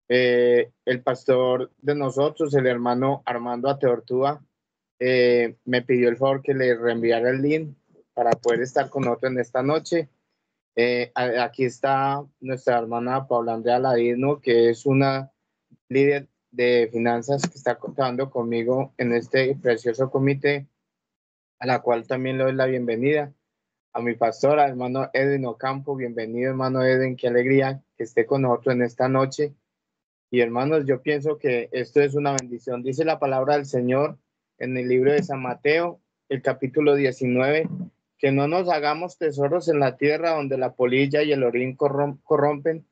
El pastor de nosotros, el hermano Armando Ateortúa, me pidió el favor que le reenviara el link para poder estar con nosotros en esta noche. Aquí está nuestra hermana Paula Andrea Ladino, que es una líder de finanzas que está contando conmigo en este precioso comité, a la cual también le doy la bienvenida. A mi pastora, hermano Edwin Ocampo, bienvenido, hermano Edwin, qué alegría que esté con nosotros en esta noche. Y hermanos, yo pienso que esto es una bendición. Dice la palabra del Señor en el libro de San Mateo, el capítulo 19, que no nos hagamos tesoros en la tierra donde la polilla y el orín corrompen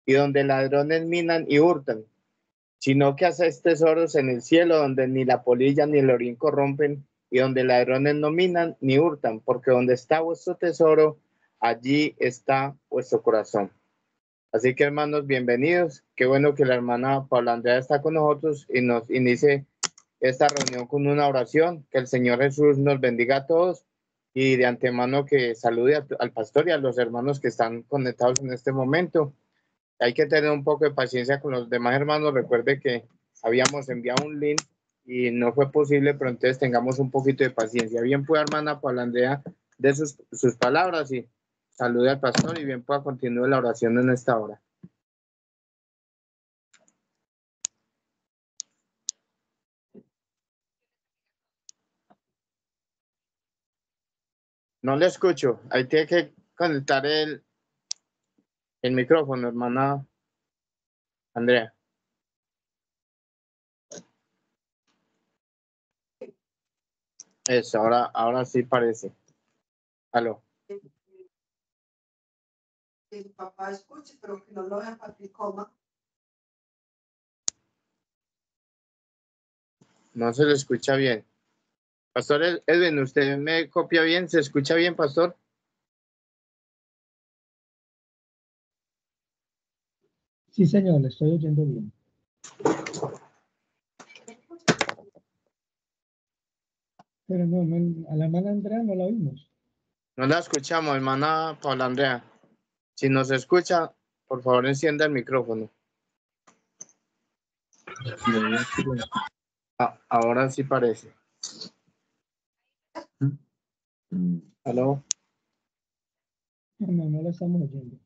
y donde ladrones minan y hurtan, sino que hacéis tesoros en el cielo donde ni la polilla ni el orín corrompen y donde ladrones no minan ni hurtan, porque donde está vuestro tesoro, allí está vuestro corazón. Así que hermanos, bienvenidos. Qué bueno que la hermana Paula Andrea está con nosotros y nos inicie esta reunión con una oración. Que el Señor Jesús nos bendiga a todos y de antemano que salude al pastor y a los hermanos que están conectados en este momento. Hay que tener un poco de paciencia con los demás hermanos. Recuerde que habíamos enviado un link y no fue posible, pero entonces tengamos un poquito de paciencia. Bien pueda, hermana Paula Andrea, de sus palabras y salude al pastor y bien pueda continuar la oración en esta hora. No le escucho. Ahí tiene que conectar el micrófono, hermana Andrea. Eso, ahora sí parece. Aló. El papá escuche, pero que no lo vean para que coma. No se le escucha bien. Pastor Edwin, ¿usted me copia bien? ¿Se escucha bien, pastor? Sí, señor, le estoy oyendo bien. Pero no, a la hermana Andrea no la oímos. No la escuchamos, hermana Paula Andrea. Si nos escucha, por favor encienda el micrófono. Ahora sí parece. ¿Aló? No la estamos oyendo.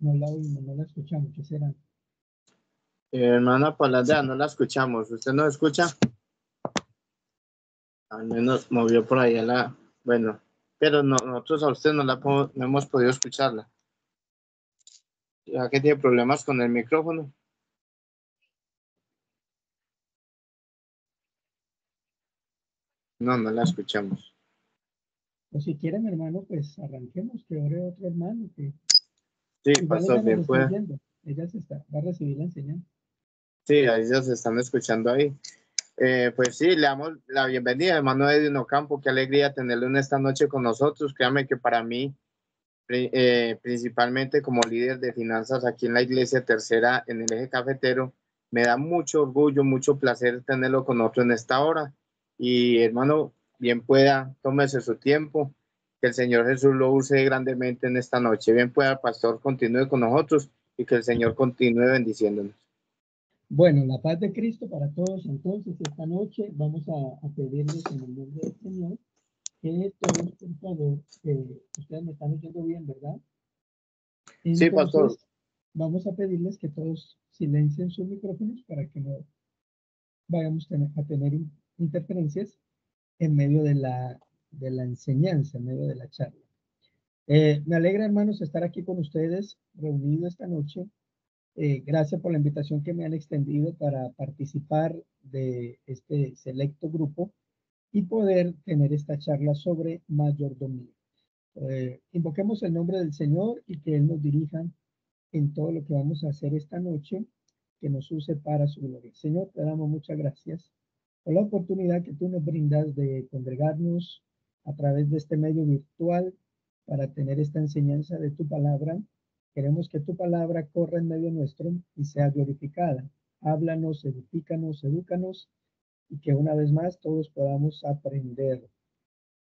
No la oímos, no la escuchamos. ¿Qué será? Hermana Paula Andrea, no la escuchamos. ¿Usted nos escucha? Al menos movió por ahí bueno, pero nosotros a usted no hemos podido escucharla. Ya que tiene problemas con el micrófono. No la escuchamos. O si quieren, hermano, pues arranquemos, que ore otro hermano. Que Sí, igual pastor, ella nos bien está puede. oyendo. Ella va a recibir la enseñanza. Sí, ahí ya se están escuchando ahí. Pues sí, le damos la bienvenida, hermano Edwin Ocampo. Qué alegría tenerlo en esta noche con nosotros. Créame que para mí, principalmente como líder de finanzas aquí en la Iglesia Tercera en el Eje Cafetero, me da mucho orgullo, mucho placer tenerlo con nosotros en esta hora. Y hermano, bien pueda, tómese su tiempo, que el Señor Jesús lo use grandemente en esta noche. Bien pueda, pastor, continúe con nosotros y que el Señor continúe bendiciéndonos. Bueno, la paz de Cristo para todos. Entonces, esta noche vamos a pedirles en el nombre del Señor que todos, por favor, ustedes me están oyendo bien, ¿verdad? Sí, pastor. Entonces, vamos a pedirles que todos silencien sus micrófonos para que no vayamos a tener interferencias en medio de la enseñanza, en medio de la charla. Me alegra, hermanos, estar aquí con ustedes, reunidos esta noche. Gracias por la invitación que me han extendido para participar de este selecto grupo y poder tener esta charla sobre mayordomía. Invoquemos el nombre del Señor y que Él nos dirija en todo lo que vamos a hacer esta noche, que nos use para su gloria. Señor, te damos muchas gracias por la oportunidad que tú nos brindas de congregarnos a través de este medio virtual para tener esta enseñanza de tu palabra. Queremos que tu palabra corra en medio nuestro y sea glorificada. Háblanos, edifícanos, edúcanos y que una vez más todos podamos aprender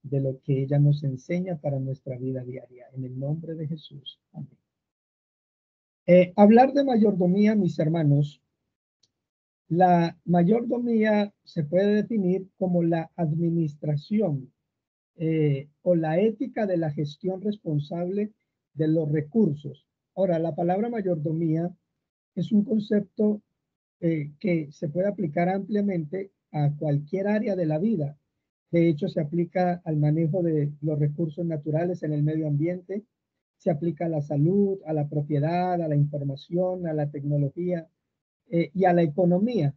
de lo que ella nos enseña para nuestra vida diaria. En el nombre de Jesús. Amén. Hablar de mayordomía, mis hermanos. La mayordomía se puede definir como la administración o la ética de la gestión responsable de los recursos. Ahora, la palabra mayordomía es un concepto que se puede aplicar ampliamente a cualquier área de la vida. De hecho, se aplica al manejo de los recursos naturales en el medio ambiente, se aplica a la salud, a la propiedad, a la información, a la tecnología y a la economía.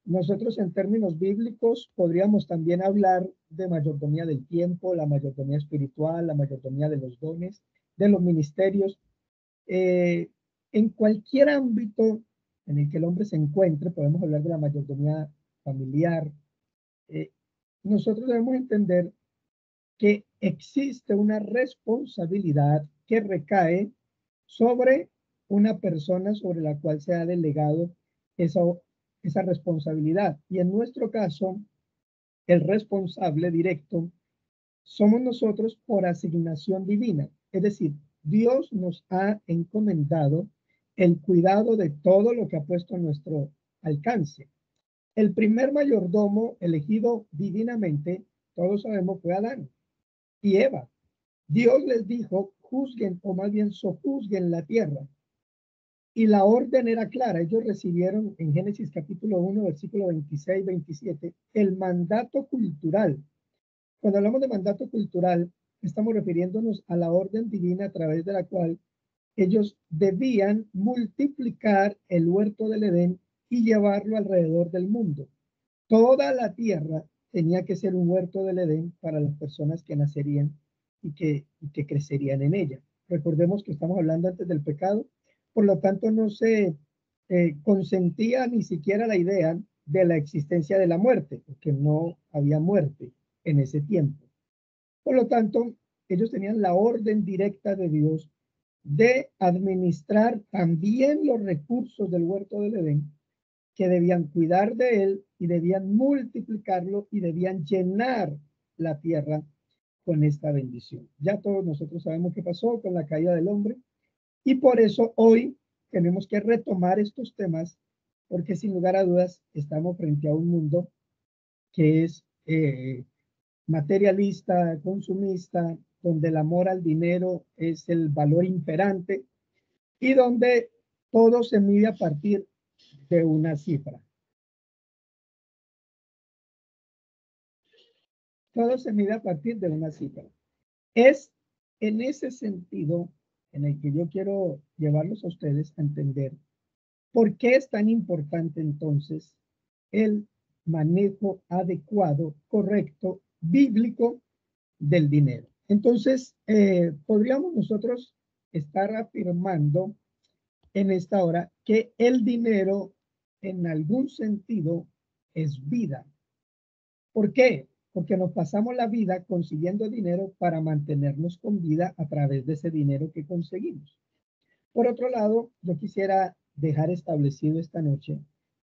Nosotros en términos bíblicos podríamos también hablar de mayordomía del tiempo, la mayordomía espiritual, la mayordomía de los dones, de los ministerios. En cualquier ámbito en el que el hombre se encuentre, podemos hablar de la mayordomía familiar. Nosotros debemos entender que existe una responsabilidad que recae sobre una persona sobre la cual se ha delegado esa responsabilidad. Y en nuestro caso, el responsable directo somos nosotros por asignación divina. Es decir, Dios nos ha encomendado el cuidado de todo lo que ha puesto a nuestro alcance. El primer mayordomo elegido divinamente, todos sabemos, fue Adán y Eva. Dios les dijo, juzguen o más bien sojuzguen la tierra. Y la orden era clara. Ellos recibieron en Génesis capítulo 1, versículo 26, 27, el mandato cultural. Cuando hablamos de mandato cultural, estamos refiriéndonos a la orden divina a través de la cual ellos debían multiplicar el huerto del Edén y llevarlo alrededor del mundo. Toda la tierra tenía que ser un huerto del Edén para las personas que nacerían y que crecerían en ella. Recordemos que estamos hablando antes del pecado, por lo tanto no se consentía ni siquiera la idea de la existencia de la muerte, porque no había muerte en ese tiempo. Por lo tanto, ellos tenían la orden directa de Dios de administrar también los recursos del huerto del Edén, que debían cuidar de él y debían multiplicarlo y debían llenar la tierra con esta bendición. Ya todos nosotros sabemos qué pasó con la caída del hombre y por eso hoy tenemos que retomar estos temas porque sin lugar a dudas estamos frente a un mundo que es materialista, consumista, donde el amor al dinero es el valor imperante y donde todo se mide a partir de una cifra. Todo se mide a partir de una cifra. Es en ese sentido en el que yo quiero llevarlos a ustedes a entender por qué es tan importante entonces el manejo adecuado, correcto, bíblico del dinero. Entonces, podríamos nosotros estar afirmando en esta hora que el dinero en algún sentido es vida. ¿Por qué? Porque nos pasamos la vida consiguiendo dinero para mantenernos con vida a través de ese dinero que conseguimos. Por otro lado, yo quisiera dejar establecido esta noche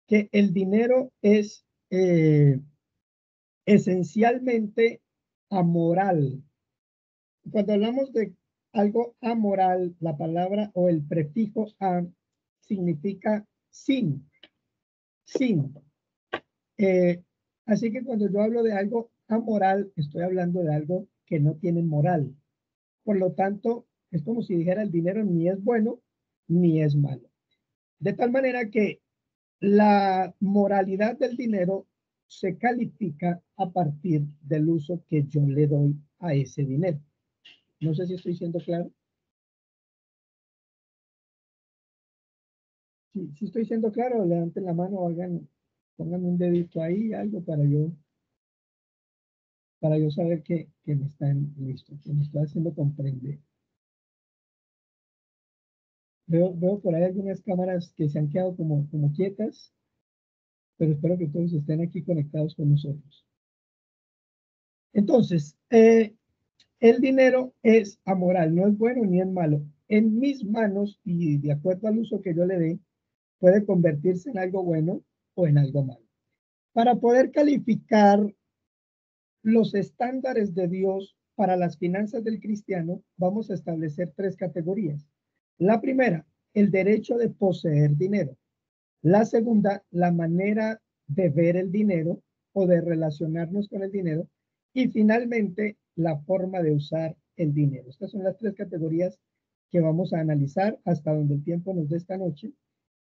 que el dinero es esencialmente amoral. Cuando hablamos de algo amoral, la palabra o el prefijo a significa sin. Así que cuando yo hablo de algo amoral, estoy hablando de algo que no tiene moral. Por lo tanto, es como si dijera el dinero ni es bueno ni es malo. De tal manera que la moralidad del dinero se califica a partir del uso que yo le doy a ese dinero. No sé si estoy siendo claro. Si estoy siendo claro, levanten la mano o pongan un dedito ahí, algo para yo saber que me están listos, que me estoy haciendo comprender. Veo por ahí algunas cámaras que se han quedado como quietas. pero espero que todos estén aquí conectados con nosotros. Entonces, el dinero es amoral, no es bueno ni es malo. En mis manos y de acuerdo al uso que yo le dé, puede convertirse en algo bueno o en algo malo. Para poder calificar los estándares de Dios para las finanzas del cristiano, vamos a establecer tres categorías. La primera, el derecho de poseer dinero. La segunda, la manera de ver el dinero o de relacionarnos con el dinero. Y finalmente, la forma de usar el dinero. Estas son las tres categorías que vamos a analizar hasta donde el tiempo nos dé esta noche.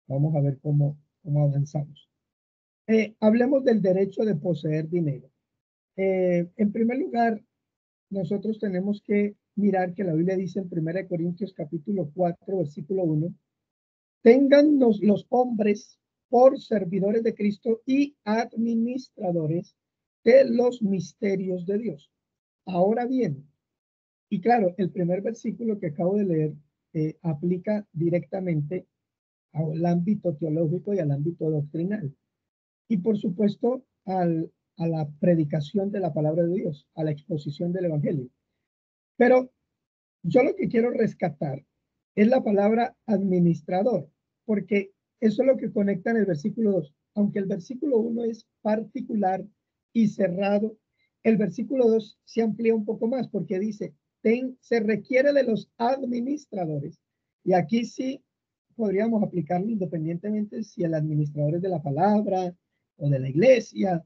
Vamos a ver cómo avanzamos. Hablemos del derecho de poseer dinero. En primer lugar, nosotros tenemos que mirar que la Biblia dice en 1 Corintios capítulo 4, versículo 1, tengan los hombres por servidores de Cristo y administradores de los misterios de Dios. Ahora bien, y claro, el primer versículo que acabo de leer aplica directamente al ámbito teológico y al ámbito doctrinal. Y por supuesto, a la predicación de la palabra de Dios, a la exposición del Evangelio. Pero yo lo que quiero rescatar es la palabra administrador, porque eso es lo que conecta en el versículo 2. Aunque el versículo 1 es particular y cerrado, el versículo 2 se amplía un poco más porque dice, se requiere de los administradores. Y aquí sí podríamos aplicarlo independientemente si el administrador es de la palabra o de la iglesia,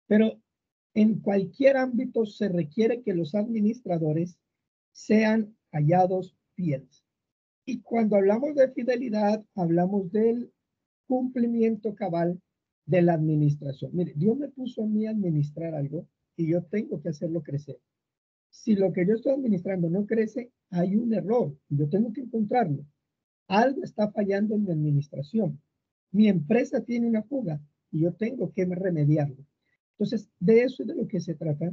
pero en cualquier ámbito se requiere que los administradores sean hallados fieles. Y cuando hablamos de fidelidad, hablamos del cumplimiento cabal de la administración. Mire, Dios me puso a mí a administrar algo y yo tengo que hacerlo crecer. Si lo que yo estoy administrando no crece, hay un error. Yo tengo que encontrarlo. Algo está fallando en mi administración. Mi empresa tiene una fuga y yo tengo que remediarlo. Entonces, de eso es de lo que se trata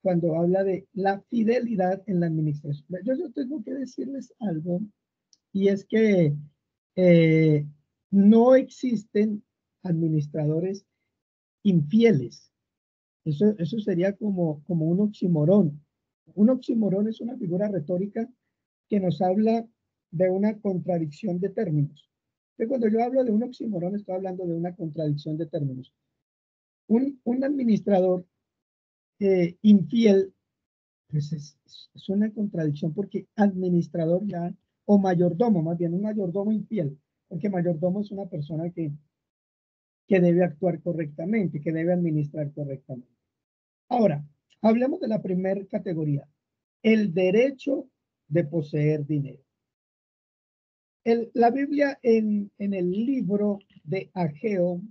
cuando habla de la fidelidad en la administración. Yo tengo que decirles algo, y es que no existen administradores infieles. Eso sería como un oxímoron. Un oxímoron es una figura retórica que nos habla de una contradicción de términos. Entonces, cuando yo hablo de un oxímoron, estoy hablando de una contradicción de términos. Un administrador infiel, pues es una contradicción porque administrador ya, o mayordomo, más bien un mayordomo infiel, porque mayordomo es una persona que debe actuar correctamente, que debe administrar correctamente. Ahora, hablemos de la primera categoría, el derecho de poseer dinero. La Biblia en el libro de Ageo,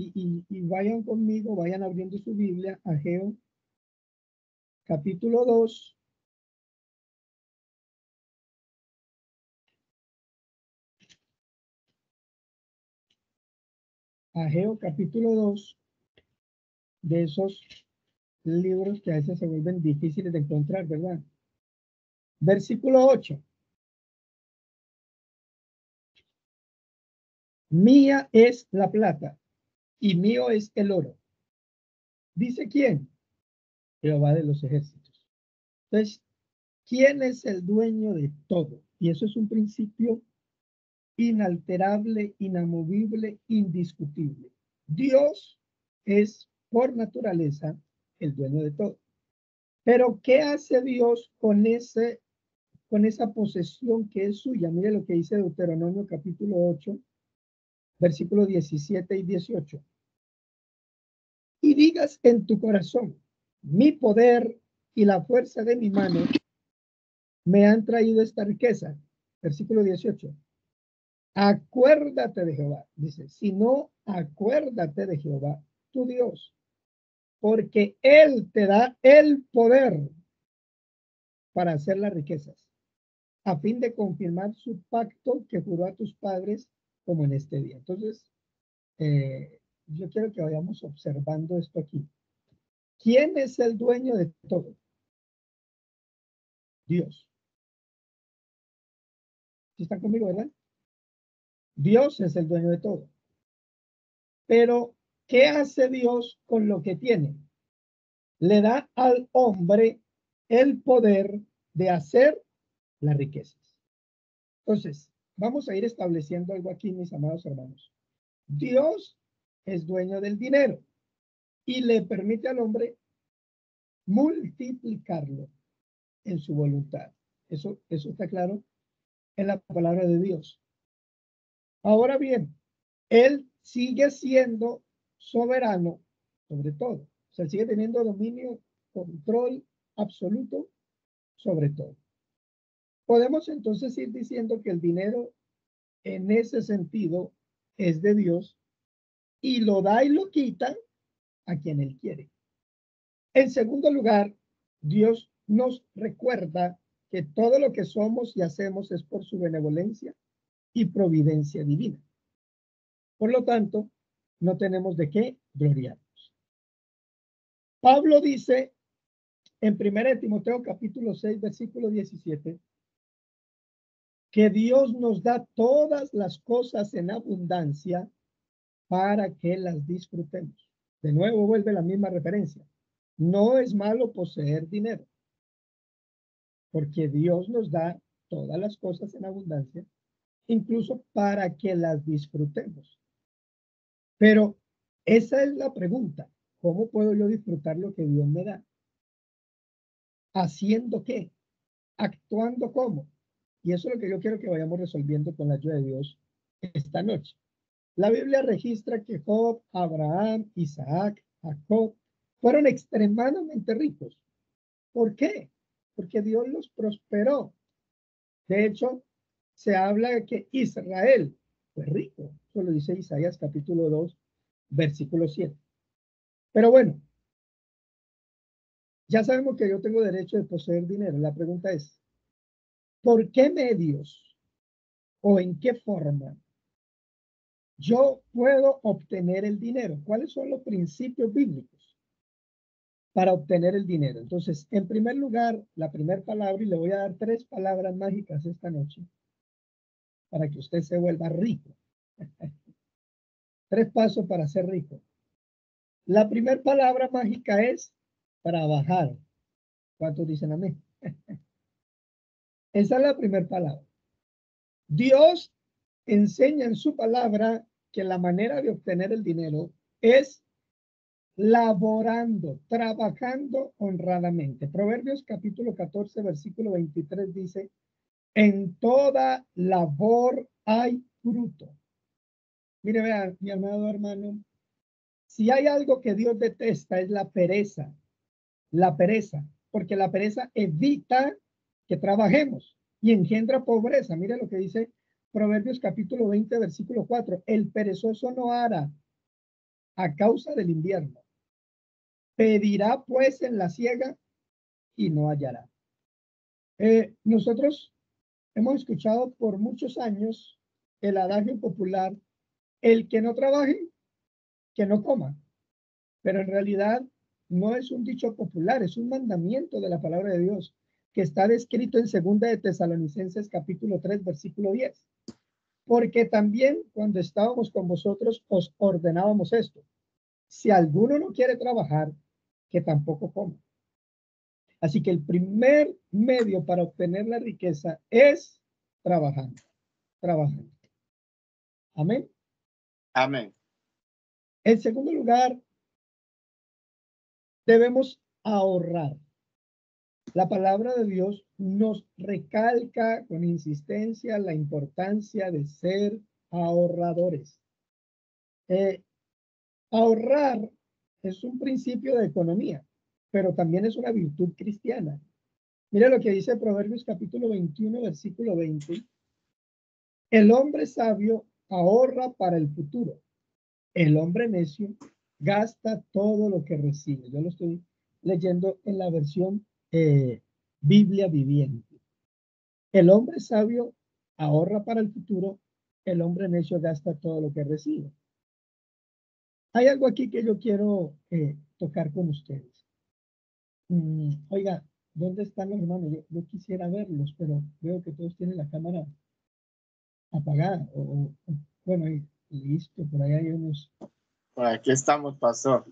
y vayan conmigo, vayan abriendo su Biblia, Ageo, capítulo 2. Ageo, capítulo 2, de esos libros que a veces se vuelven difíciles de encontrar, ¿verdad? Versículo 8. Mía es la plata y mío es el oro. ¿Dice quién? Jehová de los ejércitos. Entonces, ¿quién es el dueño de todo? Y eso es un principio inalterable, inamovible, indiscutible. Dios es por naturaleza el dueño de todo. Pero ¿qué hace Dios con esa posesión que es suya? Mire lo que dice Deuteronomio capítulo 8, versículos 17 y 18. Y digas en tu corazón, mi poder y la fuerza de mi mano me han traído esta riqueza. Versículo 18. Acuérdate de Jehová. Dice, si no, acuérdate de Jehová, tu Dios, porque Él te da el poder para hacer las riquezas, a fin de confirmar su pacto que juró a tus padres como en este día. Entonces, yo quiero que vayamos observando esto aquí. ¿Quién es el dueño de todo? Dios. ¿Sí están conmigo, verdad? Dios es el dueño de todo. Pero, ¿qué hace Dios con lo que tiene? Le da al hombre el poder de hacer las riquezas. Entonces, vamos a ir estableciendo algo aquí, mis amados hermanos. Dios es dueño del dinero y le permite al hombre multiplicarlo en su voluntad. Eso está claro en la palabra de Dios. Ahora bien, Él sigue siendo soberano sobre todo. O sea, sigue teniendo dominio, control absoluto sobre todo. Podemos entonces ir diciendo que el dinero en ese sentido es de Dios y lo da y lo quita a quien Él quiere. En segundo lugar, Dios nos recuerda que todo lo que somos y hacemos es por su benevolencia y providencia divina. Por lo tanto, no tenemos de qué gloriarnos. Pablo dice en 1 Timoteo capítulo 6, versículo 17, que Dios nos da todas las cosas en abundancia para que las disfrutemos. De nuevo vuelve la misma referencia. No es malo poseer dinero, porque Dios nos da todas las cosas en abundancia, incluso para que las disfrutemos. Pero esa es la pregunta. ¿Cómo puedo yo disfrutar lo que Dios me da? ¿Haciendo qué? ¿Actuando cómo? Y eso es lo que yo quiero que vayamos resolviendo con la ayuda de Dios esta noche. La Biblia registra que Job, Abraham, Isaac, Jacob fueron extremadamente ricos. ¿Por qué? Porque Dios los prosperó. De hecho, se habla de que Israel fue rico. Eso lo dice Isaías capítulo 2, versículo 7. Pero bueno, ya sabemos que yo tengo derecho de poseer dinero. La pregunta es, ¿por qué medios o en qué forma yo puedo obtener el dinero? ¿Cuáles son los principios bíblicos para obtener el dinero? Entonces, en primer lugar, la primera palabra, y le voy a dar 3 palabras mágicas esta noche para que usted se vuelva rico. 3 pasos para ser rico. La primera palabra mágica es trabajar. ¿Cuántos dicen amén? Esa es la primera palabra. Dios enseña en su palabra que la manera de obtener el dinero es laborando, trabajando honradamente. Proverbios capítulo 14, versículo 23 dice, en toda labor hay fruto. Mire, vean, mi amado hermano, si hay algo que Dios detesta es la pereza, porque la pereza evita que trabajemos y engendra pobreza. Mire lo que dice Proverbios capítulo 20, versículo 4. El perezoso no hará a causa del invierno. Pedirá pues en la siega y no hallará. Nosotros hemos escuchado por muchos años el adagio popular, el que no trabaje, que no coma. Pero en realidad no es un dicho popular, es un mandamiento de la palabra de Dios que está descrito en 2 de Tesalonicenses capítulo 3, versículo 10. Porque también cuando estábamos con vosotros os ordenábamos esto. Si alguno no quiere trabajar, que tampoco coma. Así que el primer medio para obtener la riqueza es trabajando, trabajando. Amén. Amén. En segundo lugar, debemos ahorrar. La palabra de Dios nos recalca con insistencia la importancia de ser ahorradores. Ahorrar es un principio de economía, pero también es una virtud cristiana. Mira lo que dice Proverbios capítulo 21, versículo 20. El hombre sabio ahorra para el futuro. El hombre necio gasta todo lo que recibe. Yo lo estoy leyendo en la versión Biblia viviente. El hombre sabio ahorra para el futuro. El hombre necio gasta todo lo que recibe. Hay algo aquí que yo quiero tocar con ustedes. Oiga, ¿dónde están los hermanos? Yo quisiera verlos, pero veo que todos tienen la cámara apagada. Bueno, ahí, listo, por ahí hay unos. Por aquí estamos, pastor.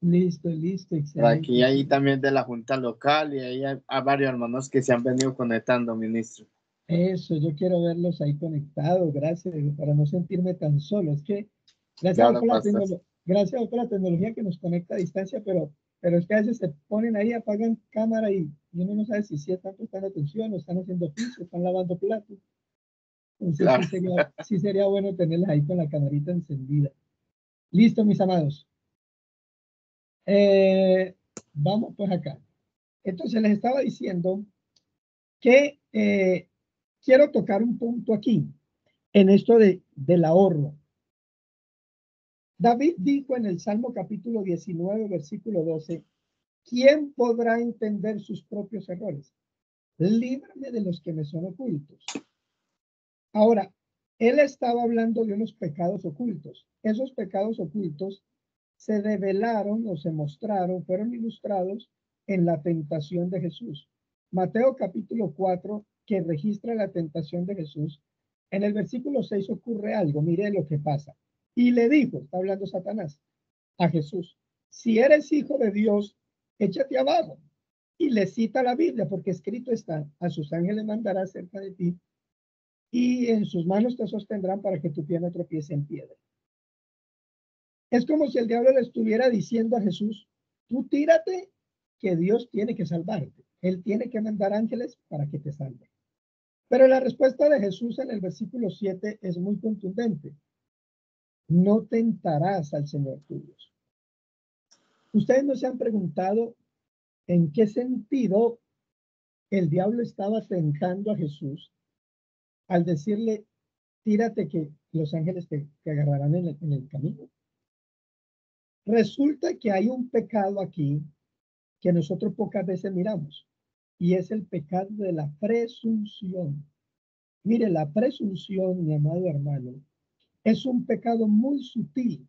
Listo, Por aquí excelente. hay también de la Junta Local y ahí hay varios hermanos que se han venido conectando, ministro. Eso, yo quiero verlos ahí conectados, gracias, para no sentirme tan solo. Es que Claro, pastor. gracias a Dios por la tecnología que nos conecta a distancia, pero es que a veces se ponen ahí, apagan cámara y uno no sabe si están prestando atención o están haciendo piso, están lavando platos. Entonces Claro. sí sería bueno tenerlas ahí con la camarita encendida. Listo, mis amados. Eh, vamos pues acá. Entonces les estaba diciendo que quiero tocar un punto aquí, en esto del ahorro. David dijo en el Salmo capítulo 19, versículo 12, ¿quién podrá entender sus propios errores? Líbrame de los que me son ocultos. Ahora, él estaba hablando de unos pecados ocultos. Esos pecados ocultos se develaron o se mostraron, fueron ilustrados en la tentación de Jesús. Mateo capítulo 4, que registra la tentación de Jesús, en el versículo 6 ocurre algo, mire lo que pasa. Y le dijo, está hablando Satanás, a Jesús, si eres hijo de Dios, échate abajo. Y le cita la Biblia, porque escrito está, a sus ángeles mandará cerca de ti, y en sus manos te sostendrán para que tu pie no tropiece en piedra. Es como si el diablo le estuviera diciendo a Jesús, tú tírate, que Dios tiene que salvarte. Él tiene que mandar ángeles para que te salven. Pero la respuesta de Jesús en el versículo 7 es muy contundente. No tentarás al Señor tu Dios. Ustedes no se han preguntado en qué sentido el diablo estaba tentando a Jesús al decirle, tírate que los ángeles te agarrarán en el camino. Resulta que hay un pecado aquí que nosotros pocas veces miramos, y es el pecado de la presunción. Mire, la presunción, mi amado hermano, es un pecado muy sutil,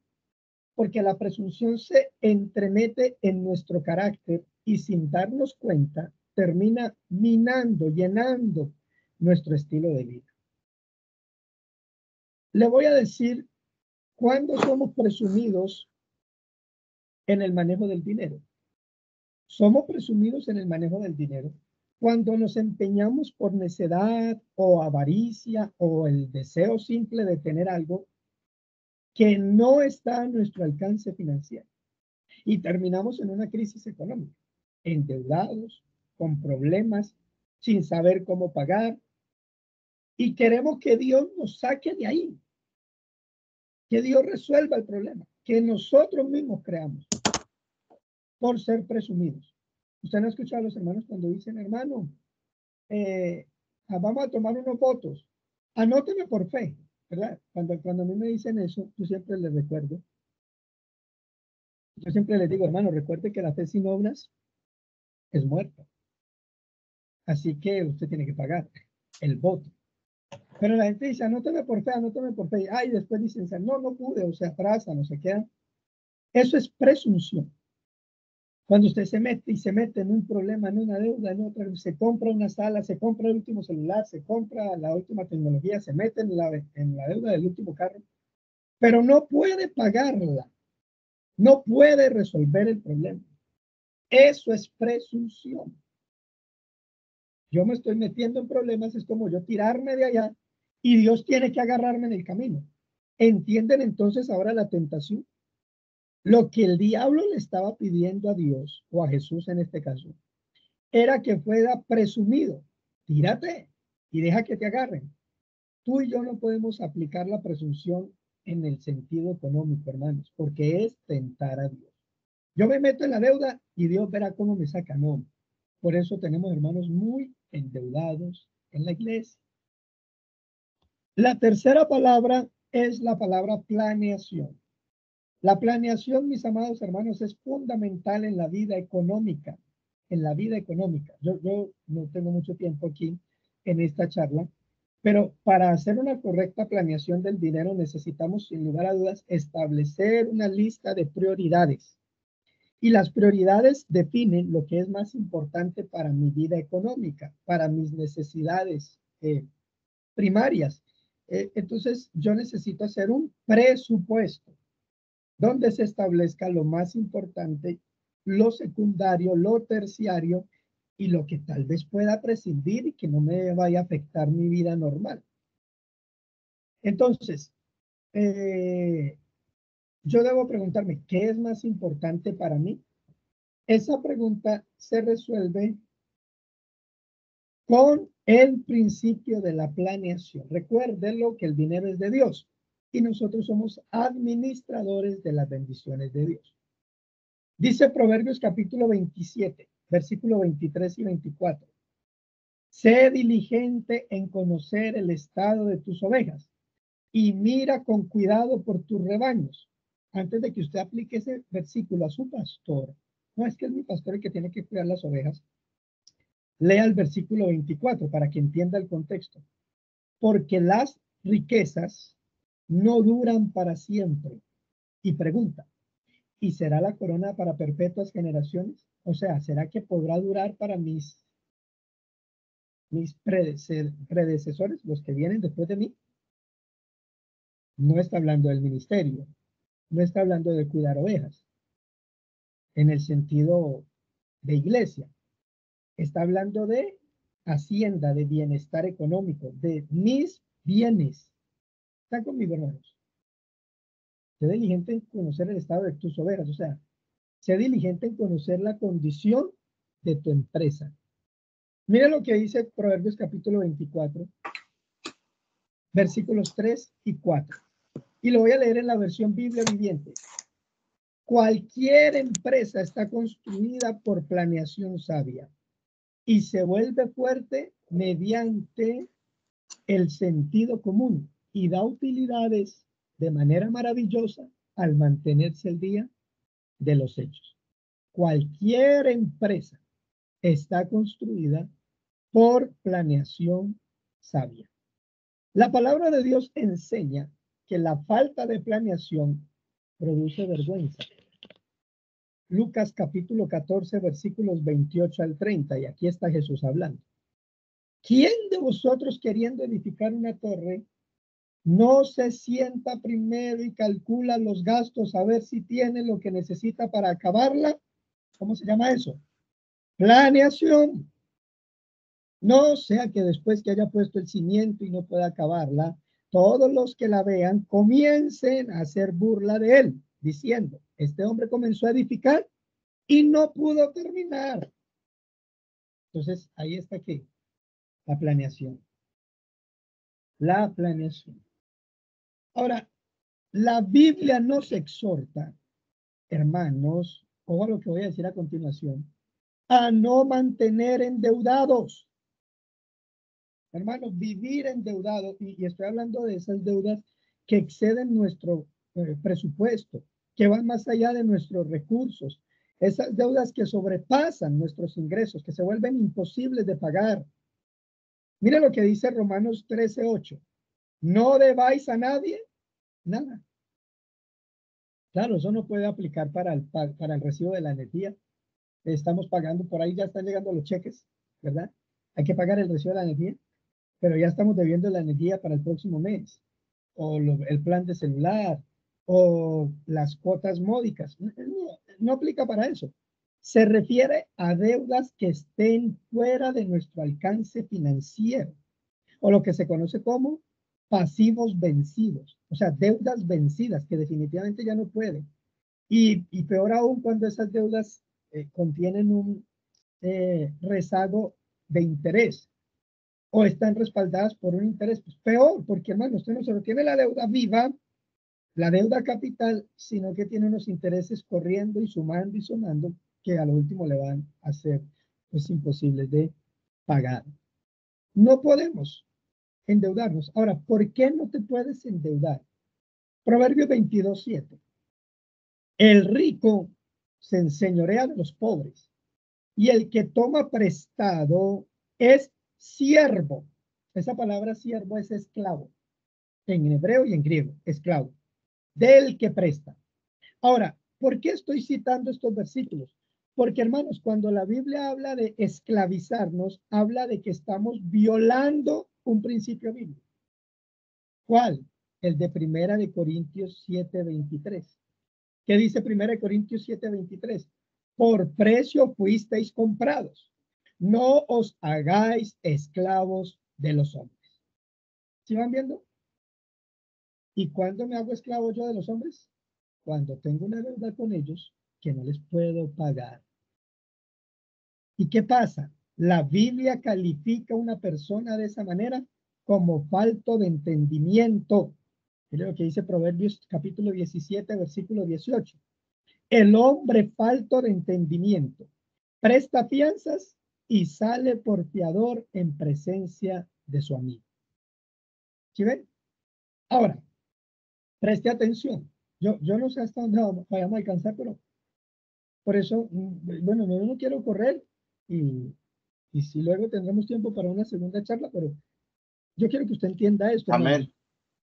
porque la presunción se entremete en nuestro carácter y sin darnos cuenta termina minando, llenando nuestro estilo de vida. Le voy a decir cuándo somos presumidos en el manejo del dinero. Somos presumidos en el manejo del dinero cuando nos empeñamos por necedad o avaricia o el deseo simple de tener algo que no está a nuestro alcance financiero y terminamos en una crisis económica, endeudados, con problemas, sin saber cómo pagar y queremos que Dios nos saque de ahí, que Dios resuelva el problema, que nosotros mismos creamos por ser presumidos. Usted no ha escuchado a los hermanos cuando dicen, hermano, vamos a tomar unos votos, anóteme por fe, ¿verdad? Cuando a mí me dicen eso, yo siempre les recuerdo, yo siempre les digo, hermano, recuerde que la fe sin obras es muerta. Así que usted tiene que pagar el voto. Pero la gente dice, anóteme por fe, anóteme por fe. Ay, después dicen, no, no pude, o se atrasan, o se quedan. Eso es presunción. Cuando usted se mete en un problema, en una deuda, en otra, se compra una sala, se compra el último celular, se compra la última tecnología, se mete en la deuda del último carro, pero no puede pagarla, no puede resolver el problema. Eso es presunción. Yo me estoy metiendo en problemas, es como yo tirarme de allá y Dios tiene que agarrarme en el camino. ¿Entienden entonces ahora la tentación? Lo que el diablo le estaba pidiendo a Dios, o a Jesús en este caso, era que fuera presumido. Tírate y deja que te agarren. Tú y yo no podemos aplicar la presunción en el sentido económico, hermanos, porque es tentar a Dios. Yo me meto en la deuda y Dios verá cómo me saca. No. Por eso tenemos hermanos muy endeudados en la iglesia. La tercera palabra es la palabra planeación. La planeación, mis amados hermanos, es fundamental en la vida económica. En la vida económica. Yo no tengo mucho tiempo aquí en esta charla, pero para hacer una correcta planeación del dinero necesitamos, sin lugar a dudas, establecer una lista de prioridades. Y las prioridades definen lo que es más importante para mi vida económica, para mis necesidades primarias. Entonces, yo necesito hacer un presupuesto donde se establezca lo más importante, lo secundario, lo terciario y lo que tal vez pueda prescindir y que no me vaya a afectar mi vida normal. Entonces, yo debo preguntarme, ¿qué es más importante para mí? Esa pregunta se resuelve con el principio de la planeación. Recuérdenlo que el dinero es de Dios y nosotros somos administradores de las bendiciones de Dios. Dice Proverbios capítulo 27, versículo 23 y 24. Sé diligente en conocer el estado de tus ovejas y mira con cuidado por tus rebaños. Antes de que usted aplique ese versículo a su pastor, no es que es mi pastor el que tiene que cuidar las ovejas, lea el versículo 24 para que entienda el contexto. Porque las riquezas no duran para siempre. Y pregunta, ¿y será la corona para perpetuas generaciones? O sea, ¿será que podrá durar para mis predecesores, los que vienen después de mí? No está hablando del ministerio, no está hablando de cuidar ovejas en el sentido de iglesia. Está hablando de hacienda, de bienestar económico, de mis bienes. ¿Están conmigo, hermanos? Sé diligente en conocer el estado de tus ovejas, o sea, sé diligente en conocer la condición de tu empresa. Mira lo que dice Proverbios capítulo 24, versículos 3 y 4. Y lo voy a leer en la versión Biblia viviente. Cualquier empresa está construida por planeación sabia y se vuelve fuerte mediante el sentido común y da utilidades de manera maravillosa al mantenerse el día de los hechos. Cualquier empresa está construida por planeación sabia. La palabra de Dios enseña que la falta de planeación produce vergüenza. Lucas capítulo 14, versículos 28 al 30, y aquí está Jesús hablando. ¿Quién de vosotros queriendo edificar una torre no se sienta primero y calcula los gastos a ver si tiene lo que necesita para acabarla? ¿Cómo se llama eso? Planeación. No sea que después que haya puesto el cimiento y no pueda acabarla, todos los que la vean comiencen a hacer burla de él, diciendo, este hombre comenzó a edificar y no pudo terminar. Entonces, ahí está aquí la planeación. La planeación. Ahora, la Biblia nos exhorta, hermanos, ojo a lo que voy a decir a continuación, a no mantener endeudados. Hermanos, vivir endeudado, y estoy hablando de esas deudas que exceden nuestro presupuesto, que van más allá de nuestros recursos, esas deudas que sobrepasan nuestros ingresos, que se vuelven imposibles de pagar. Mira lo que dice Romanos 13:8. No debáis a nadie nada. Claro, eso no puede aplicar para el recibo de la energía. Estamos pagando, por ahí ya están llegando los cheques, ¿verdad? Hay que pagar el recibo de la energía, pero ya estamos debiendo la energía para el próximo mes, o el plan de celular, o las cuotas módicas. No aplica para eso. Se refiere a deudas que estén fuera de nuestro alcance financiero, o lo que se conoce como pasivos vencidos, o sea, deudas vencidas que definitivamente ya no pueden. Y peor aún cuando esas deudas contienen un rezago de interés o están respaldadas por un interés. Pues peor, porque hermano, usted no solo tiene la deuda viva, la deuda capital, sino que tiene unos intereses corriendo y sumando que a lo último le van a ser pues imposibles de pagar. No podemos endeudarnos. Ahora, ¿por qué no te puedes endeudar? Proverbios 22:7. El rico se enseñorea de los pobres y el que toma prestado es siervo. Esa palabra siervo es esclavo, en hebreo y en griego, esclavo, del que presta. Ahora, ¿por qué estoy citando estos versículos? Porque, hermanos, cuando la Biblia habla de esclavizarnos, habla de que estamos violando un principio bíblico. ¿Cuál? El de Primera de Corintios 7:23. ¿Qué dice Primera de Corintios 7:23? Por precio fuisteis comprados. No os hagáis esclavos de los hombres. ¿Sí van viendo? ¿Y cuándo me hago esclavo yo de los hombres? Cuando tengo una deuda con ellos que no les puedo pagar. ¿Y qué pasa? La Biblia califica a una persona de esa manera como falto de entendimiento. Es lo que dice Proverbios capítulo 17, versículo 18. El hombre falto de entendimiento presta fianzas y sale por fiador en presencia de su amigo. ¿Sí ven? Ahora, preste atención. Yo no sé hasta dónde vayamos a alcanzar, pero por eso, bueno, no quiero correr y si luego tendremos tiempo para una segunda charla, pero yo quiero que usted entienda esto, hermanos. Amén.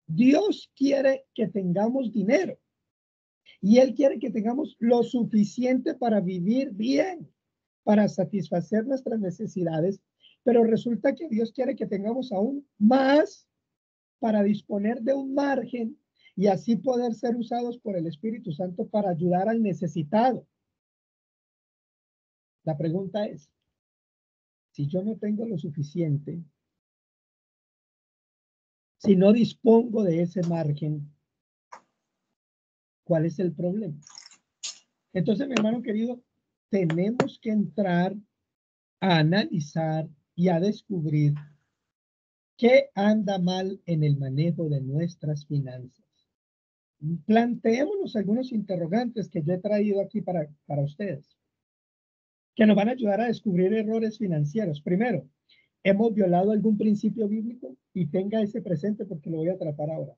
Dios quiere que tengamos dinero y Él quiere que tengamos lo suficiente para vivir bien, para satisfacer nuestras necesidades, pero resulta que Dios quiere que tengamos aún más para disponer de un margen y así poder ser usados por el Espíritu Santo para ayudar al necesitado. La pregunta es, si yo no tengo lo suficiente, si no dispongo de ese margen, ¿cuál es el problema? Entonces, mi hermano querido, tenemos que entrar a analizar y a descubrir qué anda mal en el manejo de nuestras finanzas. Planteémonos algunos interrogantes que yo he traído aquí para ustedes, que nos van a ayudar a descubrir errores financieros. Primero, ¿hemos violado algún principio bíblico? Y tenga ese presente porque lo voy a tratar ahora.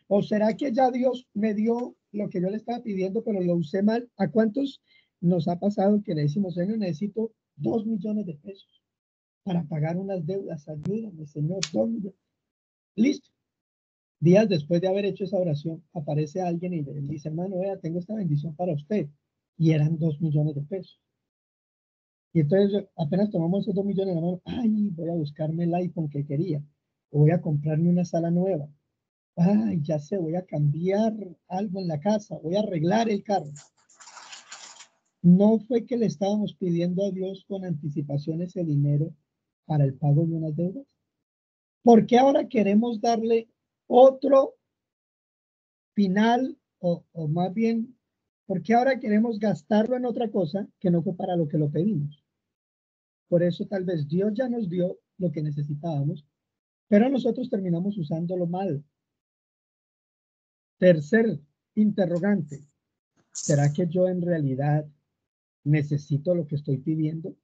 ¿O será que ya Dios me dio lo que yo le estaba pidiendo, pero lo usé mal? ¿A cuántos nos ha pasado que le decimos, Señor, necesito 2 millones de pesos para pagar unas deudas? Ayúdame, Señor, 2 millones. Listo. Días después de haber hecho esa oración, aparece alguien y le dice, hermano, vea, tengo esta bendición para usted. Y eran 2 millones de pesos. Y entonces apenas tomamos esos 2 millones de la mano, ay, voy a buscarme el iPhone que quería. O voy a comprarme una sala nueva. Ay, ya sé, voy a cambiar algo en la casa, voy a arreglar el carro. No fue que le estábamos pidiendo a Dios con anticipación ese dinero para el pago de unas deudas. ¿Por qué ahora queremos darle otro final o más bien, ¿por qué ahora queremos gastarlo en otra cosa que no fue para lo que lo pedimos? Por eso tal vez Dios ya nos dio lo que necesitábamos, pero nosotros terminamos usándolo mal. Tercer interrogante, ¿será que yo en realidad necesito lo que estoy pidiendo?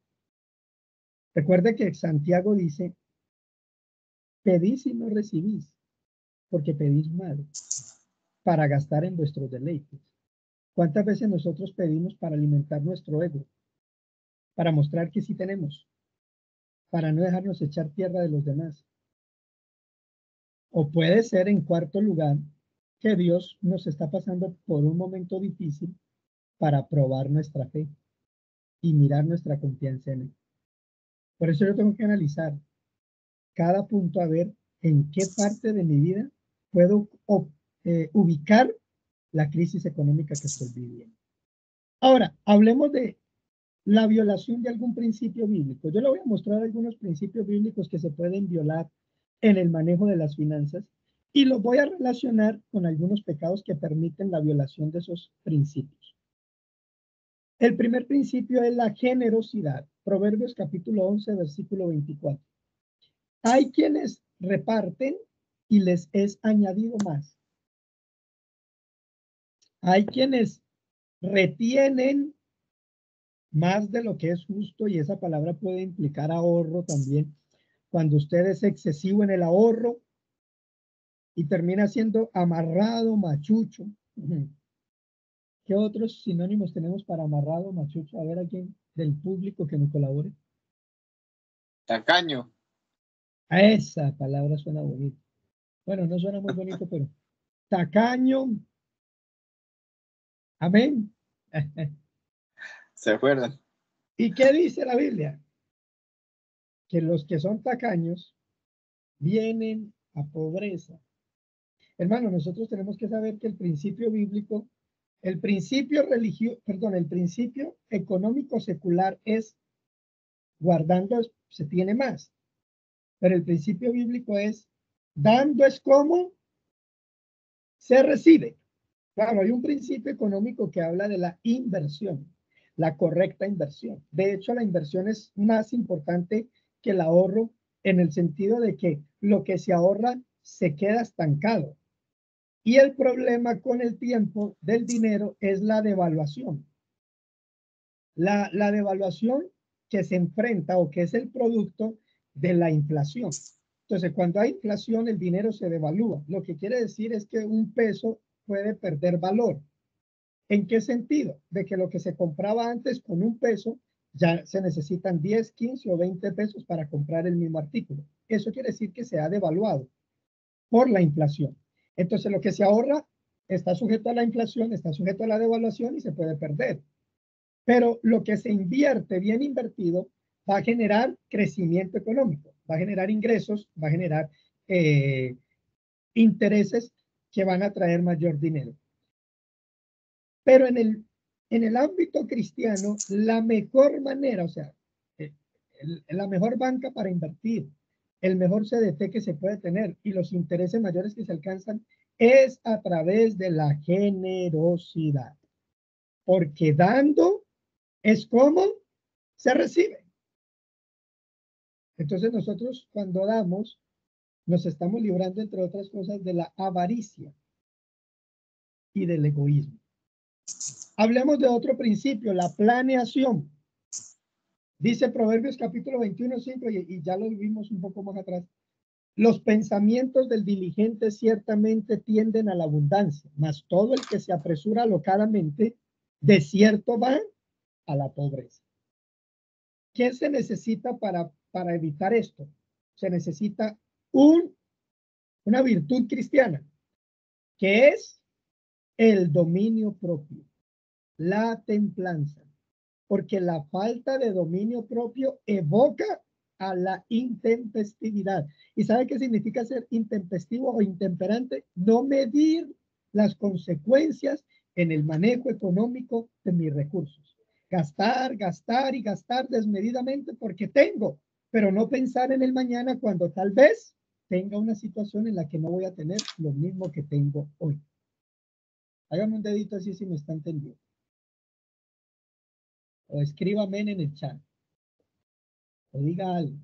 Recuerde que Santiago dice, pedís y no recibís, porque pedís mal, para gastar en vuestros deleites. ¿Cuántas veces nosotros pedimos para alimentar nuestro ego? Para mostrar que sí tenemos, para no dejarnos echar tierra de los demás. O puede ser, en cuarto lugar, que Dios nos está pasando por un momento difícil para probar nuestra fe y mirar nuestra confianza en Él. Por eso yo tengo que analizar cada punto a ver en qué parte de mi vida puedo ubicar la crisis económica que estoy viviendo. Ahora, hablemos de la violación de algún principio bíblico. Yo le voy a mostrar algunos principios bíblicos que se pueden violar en el manejo de las finanzas y los voy a relacionar con algunos pecados que permiten la violación de esos principios. El primer principio es la generosidad. Proverbios capítulo 11, versículo 24. Hay quienes reparten y les es añadido más. Hay quienes retienen más de lo que es justo y esa palabra puede implicar ahorro también. Cuando usted es excesivo en el ahorro y termina siendo amarrado, machucho. ¿Qué otros sinónimos tenemos para amarrado, machucho? A ver, aquí del público que me colabore. Tacaño. A esa palabra suena bonito. Bueno, no suena muy bonito, pero tacaño. Amén. ¿Se acuerdan? ¿Y qué dice la Biblia? Que los que son tacaños vienen a pobreza. Hermano, nosotros tenemos que saber que el principio bíblico, el principio el principio económico secular es guardando se tiene más, pero el principio bíblico es dando es como se recibe. Claro, hay un principio económico que habla de la inversión, la correcta inversión. De hecho, la inversión es más importante que el ahorro en el sentido de que lo que se ahorra se queda estancado. Y el problema con el tiempo del dinero es la devaluación. La devaluación que se enfrenta o que es el producto de la inflación. Entonces, cuando hay inflación, el dinero se devalúa. Lo que quiere decir es que un peso puede perder valor. ¿En qué sentido? De que lo que se compraba antes con un peso, ya se necesitan 10, 15 o 20 pesos para comprar el mismo artículo. Eso quiere decir que se ha devaluado por la inflación. Entonces, lo que se ahorra está sujeto a la inflación, está sujeto a la devaluación y se puede perder. Pero lo que se invierte bien invertido va a generar crecimiento económico, va a generar ingresos, va a generar intereses que van a traer mayor dinero. Pero en el ámbito cristiano, la mejor manera, o sea, la mejor banca para invertir, el mejor CDT que se puede tener y los intereses mayores que se alcanzan es a través de la generosidad. Porque dando es como se recibe. Entonces nosotros cuando damos, nos estamos librando, entre otras cosas, de la avaricia y del egoísmo. Hablemos de otro principio, la planeación. Dice Proverbios capítulo 21, 5, y ya lo vimos un poco más atrás. Los pensamientos del diligente ciertamente tienden a la abundancia, mas todo el que se apresura alocadamente, de cierto va a la pobreza. ¿Qué se necesita para evitar esto? Se necesita una virtud cristiana, que es el dominio propio, la templanza, porque la falta de dominio propio evoca a la intempestividad. ¿Y sabe qué significa ser intempestivo o intemperante? No medir las consecuencias en el manejo económico de mis recursos. Gastar, gastar y gastar desmedidamente porque tengo, pero no pensar en el mañana cuando tal vez tenga una situación en la que no voy a tener lo mismo que tengo hoy. Hágame un dedito así si me está entendiendo. O escríbame en el chat. O diga algo.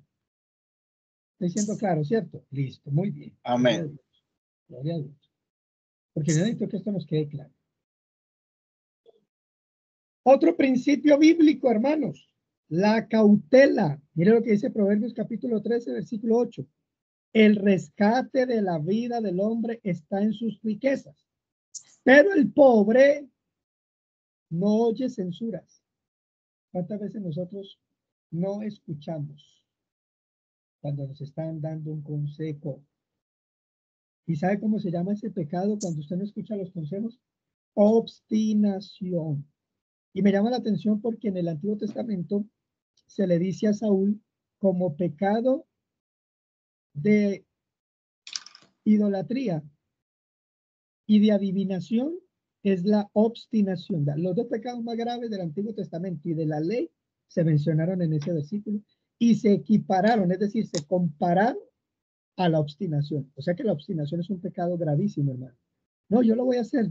Estoy siendo claro, ¿cierto? Listo, muy bien. Amén. Gloria a Dios. Porque necesito que esto nos quede claro. Otro principio bíblico, hermanos. La cautela. Mire lo que dice Proverbios capítulo 13, versículo 8. El rescate de la vida del hombre está en sus riquezas, pero el pobre no oye censuras. ¿Cuántas veces nosotros no escuchamos cuando nos están dando un consejo? ¿Y sabe cómo se llama ese pecado cuando usted no escucha los consejos? Obstinación. Y me llama la atención porque en el Antiguo Testamento se le dice a Saúl como pecado de idolatría y de adivinación es la obstinación. Los dos pecados más graves del Antiguo Testamento y de la ley se mencionaron en ese versículo y se equipararon, es decir, se compararon a la obstinación. O sea que la obstinación es un pecado gravísimo, hermano. No, yo lo voy a hacer,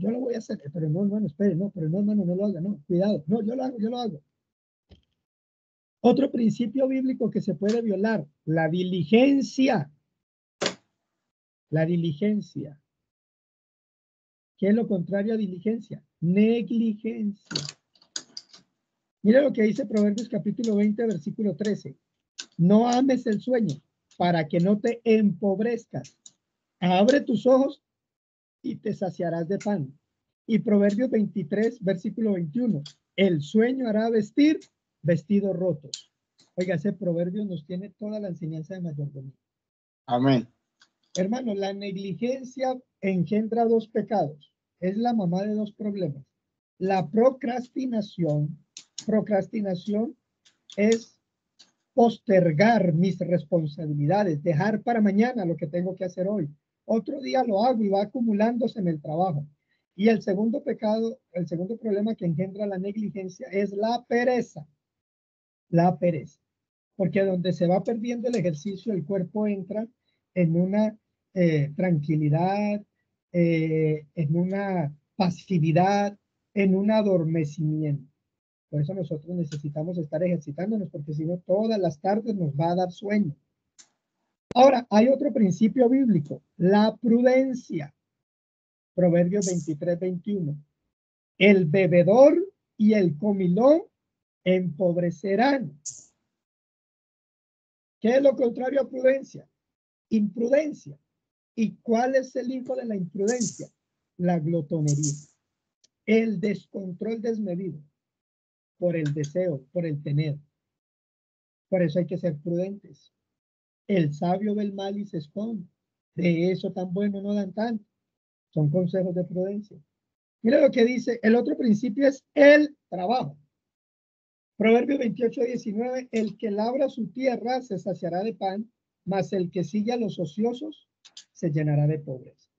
pero no, hermano, espere, no, pero no, hermano, no lo haga, no, cuidado, no, yo lo hago. Otro principio bíblico que se puede violar, la diligencia. La diligencia. ¿Qué es lo contrario a diligencia? Negligencia. Mira lo que dice Proverbios capítulo 20, versículo 13. No ames el sueño para que no te empobrezcas. Abre tus ojos y te saciarás de pan. Y Proverbios 23, versículo 21. El sueño hará vestir vestidos rotos. Oiga, ese proverbio nos tiene toda la enseñanza de mayordomía. Amén. Hermano, la negligencia engendra dos pecados. Es la mamá de dos problemas. La procrastinación. Procrastinación es postergar mis responsabilidades, dejar para mañana lo que tengo que hacer hoy. otro día lo hago y va acumulándose en el trabajo. Y el segundo pecado, el segundo problema que engendra la negligencia es la pereza. La pereza. Porque donde se va perdiendo el ejercicio, el cuerpo entra en una tranquilidad, en una pasividad, en un adormecimiento. Por eso nosotros necesitamos estar ejercitándonos, porque si no, todas las tardes nos va a dar sueño. Ahora, hay otro principio bíblico, la prudencia. Proverbios 23-21. El bebedor y el comilón empobrecerán. ¿Qué es lo contrario a prudencia? Imprudencia. ¿Y cuál es el hijo de la imprudencia? La glotonería. El descontrol desmedido por el deseo, por el tener. Por eso hay que ser prudentes. El sabio ve el mal y se esconde. De eso tan bueno no dan tanto. Son consejos de prudencia. Mira lo que dice. El otro principio es el trabajo. Proverbio 28-19. El que labra su tierra se saciará de pan, mas el que sigue a los ociosos se llenará de pobreza.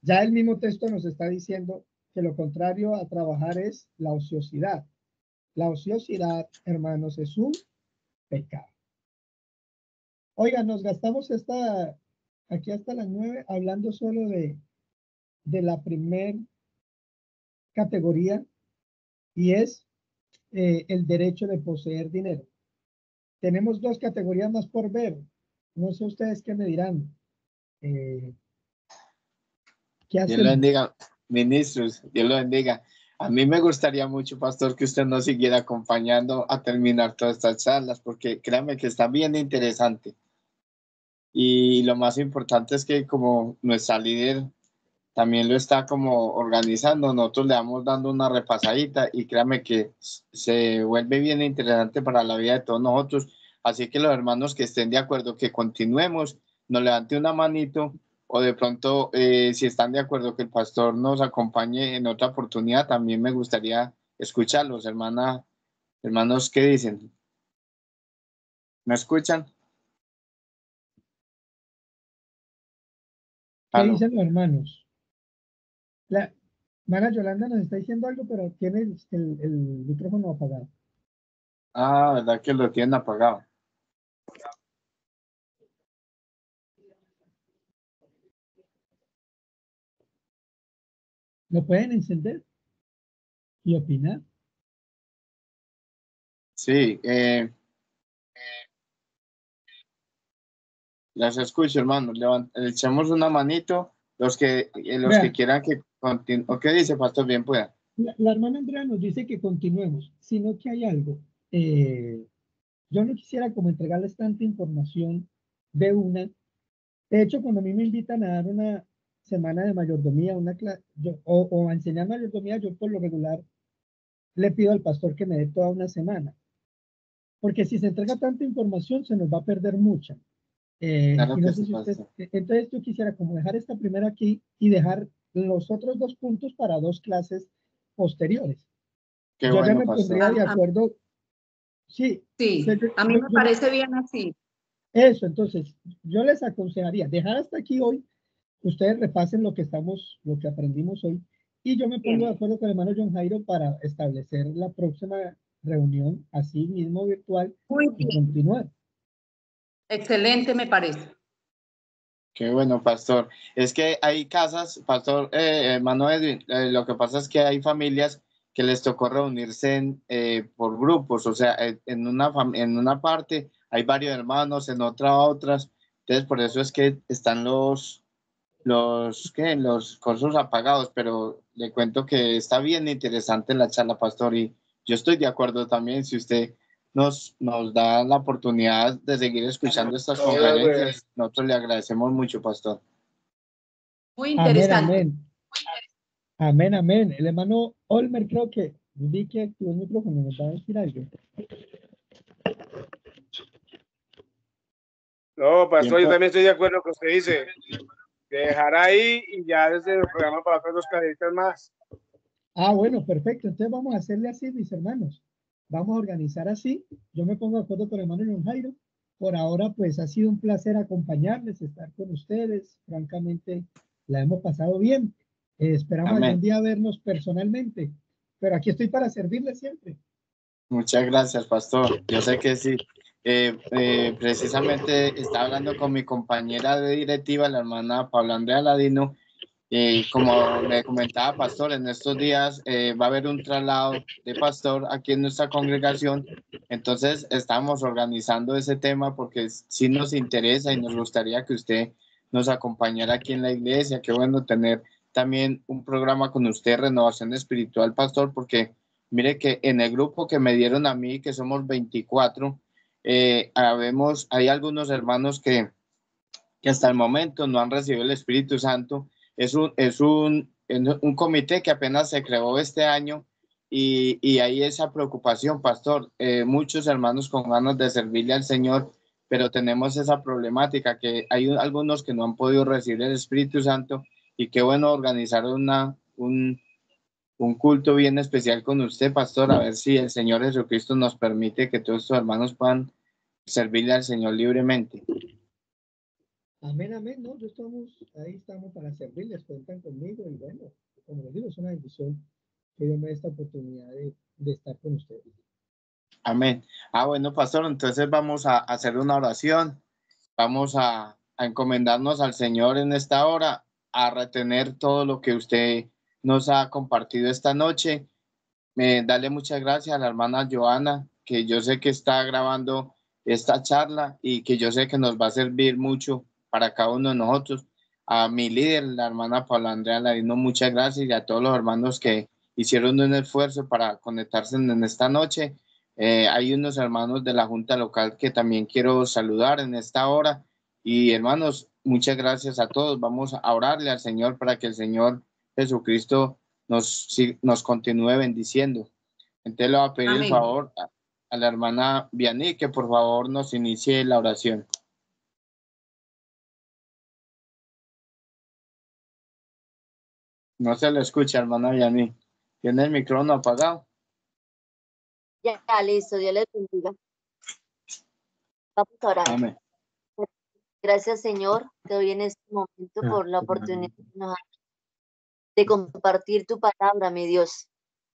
Ya el mismo texto nos está diciendo que lo contrario a trabajar es la ociosidad. La ociosidad, hermanos, es un pecado. Oigan, nos gastamos aquí hasta las 9 hablando solo de la primer categoría, y es el derecho de poseer dinero. Tenemos 2 categorías más por ver. No sé ustedes qué me dirán. ¿Qué Dios lo bendiga, ministros, Dios lo bendiga. A mí me gustaría mucho, pastor, que usted nos siguiera acompañando a terminar todas estas charlas, porque créanme que está bien interesante. Y lo más importante es que como nuestra líder también lo está como organizando, nosotros le vamos dando una repasadita y créanme que se vuelve bien interesante para la vida de todos nosotros. Así que los hermanos que estén de acuerdo que continuemos, nos levante una manito, o de pronto si están de acuerdo que el pastor nos acompañe en otra oportunidad, también me gustaría escucharlos. Hermanos, ¿qué dicen? ¿Me escuchan? ¿Qué ¿Aló? dicen los hermanos? La hermana Yolanda nos está diciendo algo, pero tiene el micrófono apagado. Ah, ¿verdad que lo tienen apagado? ¿Lo pueden encender y opinar? Sí, las escucho, hermanos. Echemos una manito. Los que Vea, quieran que continúe. ¿Qué dice, pastor? Bien, pueda. la hermana Andrea nos dice que continuemos, sino que hay algo. Yo no quisiera como entregarles tanta información de una. De hecho, cuando a mí me invitan a dar una semana de mayordomía, o a enseñar mayordomía, yo por lo regular le pido al pastor que me dé toda una semana. Porque si se entrega tanta información, se nos va a perder mucha. Claro Y no que sé sí, si usted, pastor. entonces yo quisiera como dejar esta primera aquí y dejar los otros 2 puntos para 2 clases posteriores. Qué Yo ya bueno, me pastor. pondría de acuerdo. Sí, Sí, a mí me parece bien así. eso, entonces, yo les aconsejaría dejar hasta aquí hoy, ustedes repasen lo que aprendimos hoy, y yo me pongo de Bien. acuerdo con el hermano John Jairo para establecer la próxima reunión, así mismo virtual, Muy y bien. continuar. Excelente, me parece. Qué bueno, pastor. Es que hay casas, pastor, hermano Edwin, lo que pasa es que hay familias que les tocó reunirse por grupos, o sea, en una parte hay varios hermanos, en otra otras. Entonces, por eso es que están los cursos apagados, pero le cuento que está bien interesante la charla, pastor, y yo estoy de acuerdo también si usted nos da la oportunidad de seguir escuchando estas conferencias. Nosotros le agradecemos mucho, pastor. Muy Amén, interesante. amén. Amén, amén. El hermano Olmer creo que vi que activó el micrófono, ¿nos va a decir algo? No, pastor, yo Tiempo. también estoy de acuerdo con lo que usted dice. Dejar ahí y ya desde el programa para otras 2 clasitas más. Ah, bueno, perfecto. Entonces vamos a hacerle así, mis hermanos. Vamos a organizar así. Yo me pongo de acuerdo con el hermano John Jairo por ahora, pues ha sido un placer acompañarles, estar con ustedes. Francamente, la hemos pasado bien. Esperamos Amén. algún día vernos personalmente, pero aquí estoy para servirles siempre. Muchas gracias, pastor. Yo sé que sí. Precisamente estaba hablando con mi compañera de directiva, la hermana Paula Andrea Ladino, y como me comentaba, pastor, en estos días va a haber un traslado de pastor aquí en nuestra congregación. Entonces estamos organizando ese tema porque sí nos interesa y nos gustaría que usted nos acompañara aquí en la iglesia. Qué bueno tener también un programa con usted, Renovación Espiritual, pastor, porque mire que en el grupo que me dieron a mí, que somos 24, hay algunos hermanos que hasta el momento no han recibido el Espíritu Santo. Es un comité que apenas se creó este año y hay esa preocupación, pastor. Muchos hermanos con ganas de servirle al Señor, pero tenemos esa problemática que hay algunos que no han podido recibir el Espíritu Santo y qué bueno organizar un culto bien especial con usted, pastor, a ver si el Señor Jesucristo nos permite que todos estos hermanos puedan servirle al Señor libremente. Amén, amén, ¿no? Ahí estamos para servirles, cuentan conmigo y bueno, como les digo, es una bendición que Dios me dé esta oportunidad de estar con ustedes. Amén. Bueno, pastor, entonces vamos a hacer una oración. Vamos a encomendarnos al Señor en esta hora, a retener todo lo que usted nos ha compartido esta noche. Dale muchas gracias a la hermana Joana, que yo sé que está grabando esta charla y que yo sé que nos va a servir mucho para cada uno de nosotros. A mi líder, la hermana Paula Andrea Ladino, muchas gracias, y a todos los hermanos que hicieron un esfuerzo para conectarse en esta noche. Hay unos hermanos de la Junta Local que también quiero saludar en esta hora. Y hermanos, muchas gracias a todos. Vamos a orarle al Señor para que el Señor Jesucristo nos continúe bendiciendo. Entonces le voy a pedir el Amén. favor a la hermana Vianney que por favor nos inicie la oración. No se lo escucha, hermana Vianney. ¿Tiene el micrófono apagado? Ya, listo, Dios les bendiga. Vamos a orar. Amén. Gracias, Señor, te doy en este momento por la oportunidad que nos das de compartir tu palabra, mi Dios.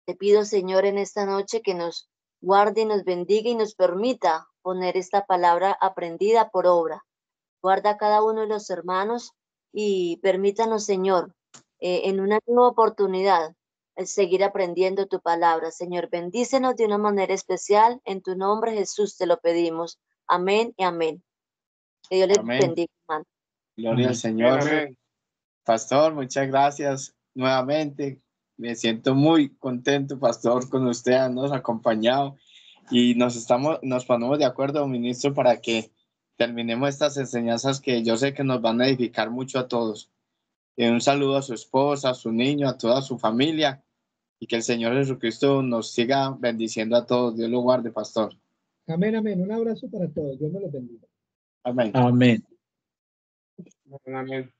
Te pido, Señor, en esta noche que nos guarde y nos bendiga y nos permita poner esta palabra aprendida por obra. Guarda a cada uno de los hermanos y permítanos, Señor, en una nueva oportunidad, seguir aprendiendo tu palabra. Señor, bendícenos de una manera especial. En tu nombre, Jesús, te lo pedimos. Amén y amén. Que Dios les Amén. bendiga, hermano. Gloria al Señor. Amén. Pastor, muchas gracias nuevamente. Me siento muy contento, pastor, con usted, nos ha acompañado y nos ponemos de acuerdo, ministro, para que terminemos estas enseñanzas que yo sé que nos van a edificar mucho a todos. Un saludo a su esposa, a su niño, a toda su familia y que el Señor Jesucristo nos siga bendiciendo a todos. Dios lo guarde, pastor. Amén, amén. Un abrazo para todos. Dios me los bendiga. Amén. Amén. Amén.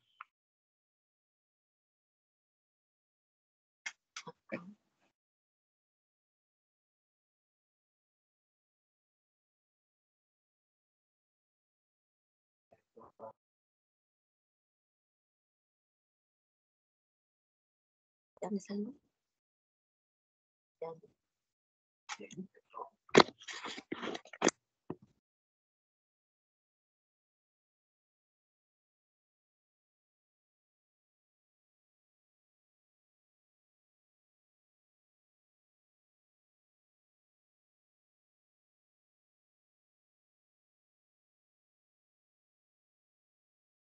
¿Ya me salgo? Ya.